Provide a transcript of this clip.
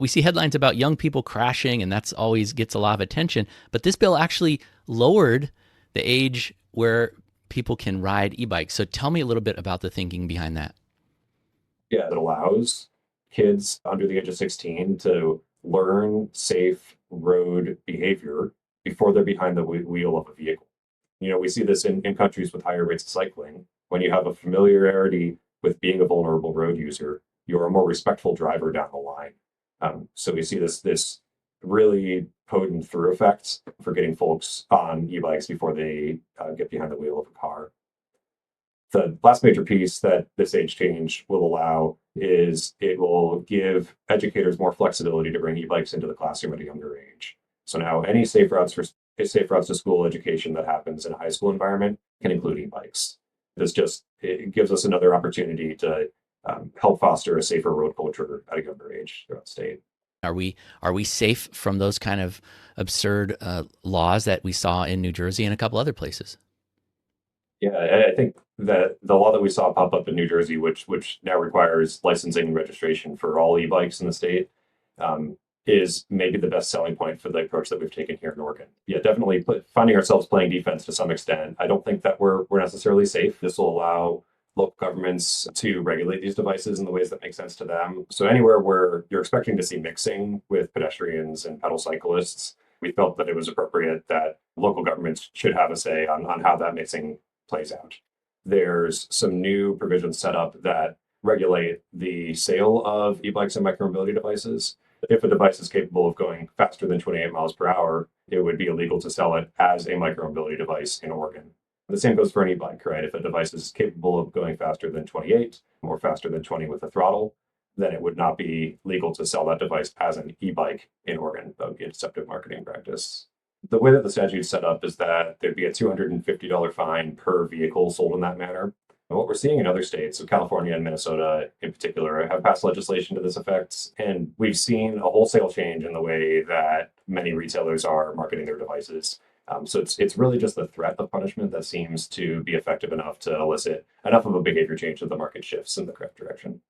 We see headlines about young people crashing, and that's always gets a lot of attention. But this bill actually lowered the age where people can ride e-bikes. So tell me a little bit about the thinking behind that. Yeah, it allows kids under the age of 16 to learn safe road behavior before they're behind the wheel of a vehicle. We see this in countries with higher rates of cycling. When you have a familiarity with being a vulnerable road user, you're a more respectful driver down the line. So we see this really potent through effect for getting folks on e-bikes before they get behind the wheel of a car. The last major piece that this age change will allow is it will give educators more flexibility to bring e-bikes into the classroom at a younger age. So now any safe routes to school education that happens in a high school environment can include e-bikes. It gives us another opportunity to help foster a safer road culture at a younger age throughout the state. Are we safe from those kind of absurd laws that we saw in New Jersey and a couple other places? Yeah, I think that the law that we saw pop up in New Jersey, which now requires licensing and registration for all e-bikes in the state, is maybe the best selling point for the approach that we've taken here in Oregon. Yeah, definitely finding ourselves playing defense to some extent. I don't think that we're necessarily safe. This will allow local governments to regulate these devices in the ways that make sense to them. So anywhere where you're expecting to see mixing with pedestrians and pedal cyclists, we felt that it was appropriate that local governments should have a say on how that mixing plays out. There's some new provisions set up that regulate the sale of e-bikes and micromobility devices. If a device is capable of going faster than 28 miles per hour, it would be illegal to sell it as a micromobility device in Oregon. The same goes for an e-bike, right? If a device is capable of going faster than 28 or faster than 20 with a throttle, then it would not be legal to sell that device as an e-bike in Oregon. That would be a deceptive marketing practice. The way that the statute is set up is that there'd be a $250 fine per vehicle sold in that manner. And what we're seeing in other states, so California and Minnesota in particular, have passed legislation to this effect. And we've seen a wholesale change in the way that many retailers are marketing their devices. So it's really just the threat of punishment that seems to be effective enough to elicit enough of a behavior change that the market shifts in the correct direction.